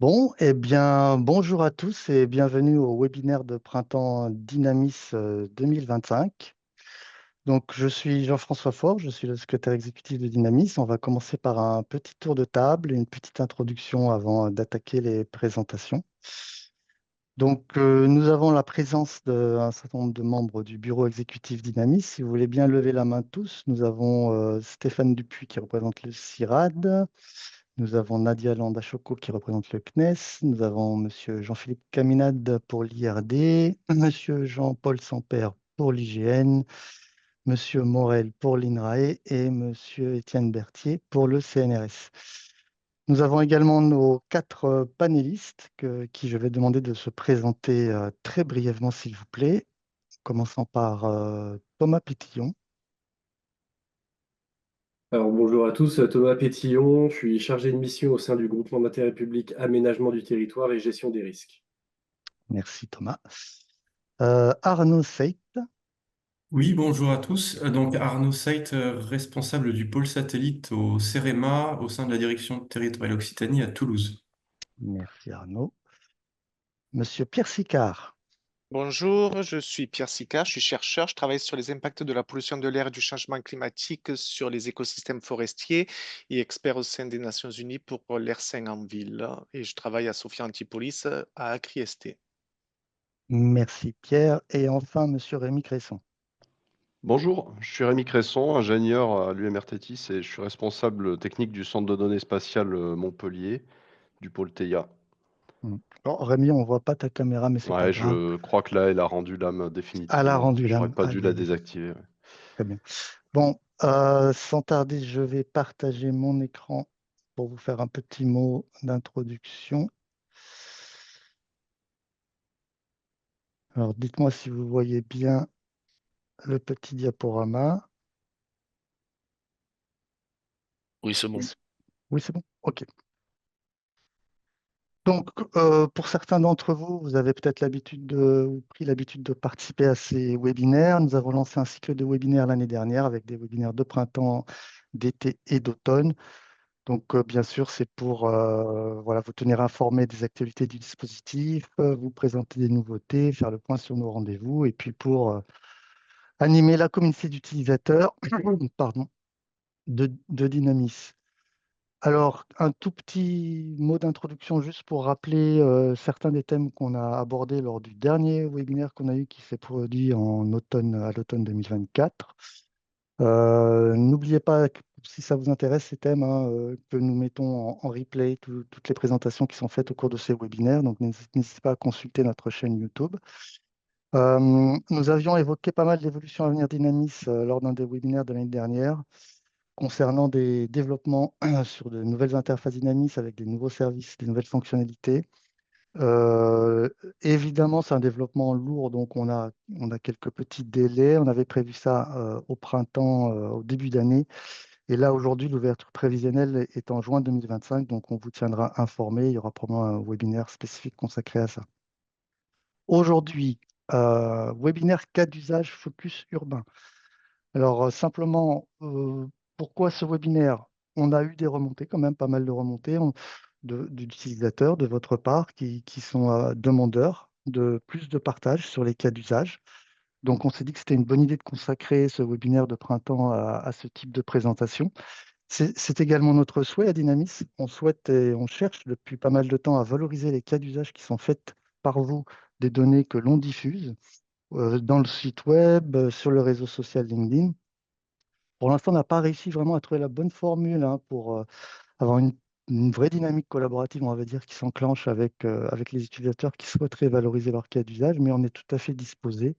Bon, eh bien, bonjour à tous et bienvenue au webinaire de printemps Dynamis 2025. Donc, je suis Jean-François Faure, je suis le secrétaire exécutif de Dynamis. On va commencer par un petit tour de table, une petite introduction avant d'attaquer les présentations. Donc, nous avons la présence d'un certain nombre de membres du bureau exécutif Dynamis. Si vous voulez bien lever la main tous, nous avons Stéphane Dupuis qui représente le CIRAD. Nous avons Nadia Landachoko qui représente le CNES. Nous avons Monsieur Jean-Philippe Caminade pour l'IRD, Monsieur Jean-Paul Samper pour l'IGN, Monsieur Morel pour l'INRAE et Monsieur Étienne Berthier pour le CNRS. Nous avons également nos quatre panélistes qui je vais demander de se présenter très brièvement, s'il vous plaît, commençant par Thomas Pétillon. Alors bonjour à tous, Thomas Pétillon, je suis chargé de mission au sein du groupement d'intérêt public Aménagement du territoire et gestion des risques. Merci Thomas. Arnaud Seit. Oui, bonjour à tous. Donc Arnaud Seit, responsable du pôle satellite au CEREMA au sein de la direction territoriale Occitanie à Toulouse. Merci Arnaud. Monsieur Pierre Sicard. Bonjour, je suis Pierre Sicard, je suis chercheur, je travaille sur les impacts de la pollution de l'air et du changement climatique sur les écosystèmes forestiers et expert au sein des Nations Unies pour l'air sain en ville. Et je travaille à Sophia Antipolis à Trieste. Merci Pierre. Et enfin, Monsieur Rémi Cresson. Bonjour, je suis Rémi Cresson, ingénieur à l'UMRTTIS et je suis responsable technique du Centre de données spatiales Montpellier, du pôle TEIA. Bon, Rémi, on ne voit pas ta caméra, mais c'est pas Ouais, grave. je crois que là, elle a rendu l'âme Elle a définitivement. rendu J'aurais l'âme. pas dû Aïe, la aïe, aïe. désactiver. Ouais. Très bien. Bon, sans tarder, je vais partager mon écran pour vous faire un petit mot d'introduction. Alors, dites-moi si vous voyez bien le petit diaporama. Oui, c'est Oui, bon. oui, c'est bon. OK. Donc, pour certains d'entre vous, vous avez peut-être ou pris l'habitude de participer à ces webinaires. Nous avons lancé un cycle de webinaires l'année dernière avec des webinaires de printemps, d'été et d'automne. Donc, bien sûr, c'est pour voilà, vous tenir informé des actualités du dispositif, vous présenter des nouveautés, faire le point sur nos rendez-vous et puis pour animer la communauté d'utilisateurs pardon, de Dynamis. Alors, un tout petit mot d'introduction juste pour rappeler certains des thèmes qu'on a abordés lors du dernier webinaire qu'on a eu qui s'est produit à l'automne 2024. N'oubliez pas, si ça vous intéresse, ces thèmes, hein, que nous mettons en replay toutes les présentations qui sont faites au cours de ces webinaires. Donc, n'hésitez pas à consulter notre chaîne YouTube. Nous avions évoqué pas mal d'évolutions à venir Dynamis lors d'un des webinaires de l'année dernière concernant des développements sur de nouvelles interfaces Dynamis avec des nouveaux services, des nouvelles fonctionnalités. Euh, Évidemment, c'est un développement lourd, donc on a quelques petits délais. On avait prévu ça au printemps, au début d'année. Et là, aujourd'hui, l'ouverture prévisionnelle est en juin 2025, donc on vous tiendra informé. Il y aura probablement un webinaire spécifique consacré à ça. Aujourd'hui, webinaire cas d'usage focus urbain. Alors, simplement, pourquoi ce webinaire? On a eu des remontées, quand même pas mal de remontées d'utilisateurs de votre part qui sont demandeurs de plus de partage sur les cas d'usage. Donc, on s'est dit que c'était une bonne idée de consacrer ce webinaire de printemps à ce type de présentation. C'est également notre souhait à Dynamis. On souhaite et on cherche depuis pas mal de temps à valoriser les cas d'usage qui sont faits par vous des données que l'on diffuse dans le site web, sur le réseau social LinkedIn. Pour l'instant, on n'a pas réussi vraiment à trouver la bonne formule hein, pour avoir une vraie dynamique collaborative, on va dire, qui s'enclenche avec les utilisateurs qui souhaiteraient valoriser leur cas d'usage, mais on est tout à fait disposé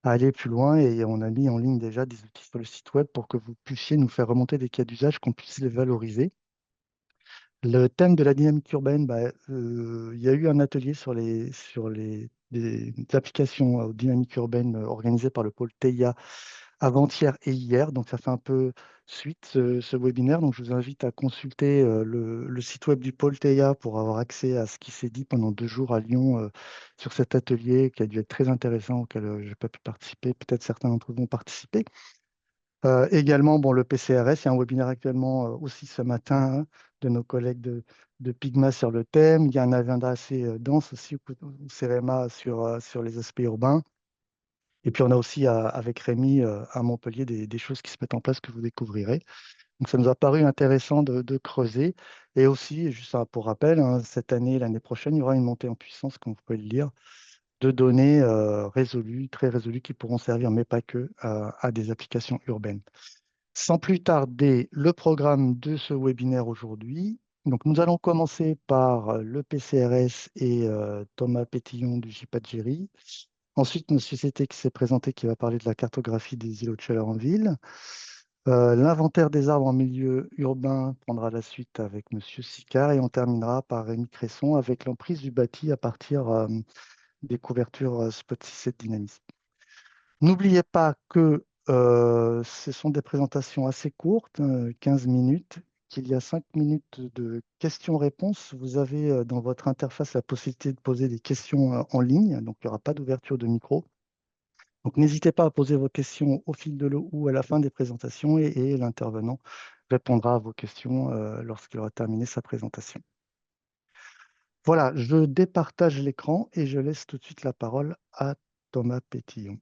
à aller plus loin et on a mis en ligne déjà des outils sur le site web pour que vous puissiez nous faire remonter des cas d'usage, qu'on puisse les valoriser. Le thème de la dynamique urbaine, bah, il y a eu un atelier des applications aux dynamiques urbaines organisé par le pôle TIA avant-hier et hier. Donc, ça fait un peu suite ce webinaire. Donc, je vous invite à consulter le site web du pôle TIA pour avoir accès à ce qui s'est dit pendant 2 jours à Lyon sur cet atelier qui a dû être très intéressant, auquel je n'ai pas pu participer. Peut-être certains d'entre vous vont participer. Également, bon, le PCRS, il y a un webinaire actuellement aussi ce matin hein, de nos collègues de Pygma sur le thème. Il y a un agenda assez dense aussi au CEREMA sur les aspects urbains. Et puis on a aussi avec Rémi à Montpellier des choses qui se mettent en place que vous découvrirez. Donc ça nous a paru intéressant de creuser. Et aussi, juste pour rappel, hein, cette année, l'année prochaine, il y aura une montée en puissance, comme vous pouvez le lire, de données résolues, très résolues, qui pourront servir, mais pas que, à des applications urbaines. Sans plus tarder, le programme de ce webinaire aujourd'hui. Donc, nous allons commencer par le PCRS et Thomas Pétillon du JPAD-GIRI. Ensuite, une société qui s'est présentée qui va parler de la cartographie des îlots de chaleur en ville. L'inventaire des arbres en milieu urbain prendra la suite avec M. Sicard et on terminera par Rémi Cresson avec l'emprise du bâti à partir des couvertures Spot 6 dynamisme. N'oubliez pas que ce sont des présentations assez courtes, 15 minutes, qu'il y a 5 minutes de questions-réponses. Vous avez dans votre interface la possibilité de poser des questions en ligne, donc il n'y aura pas d'ouverture de micro. Donc n'hésitez pas à poser vos questions au fil de l'eau ou à la fin des présentations et l'intervenant répondra à vos questions lorsqu'il aura terminé sa présentation. Voilà, je départage l'écran et je laisse tout de suite la parole à Thomas Pétillon.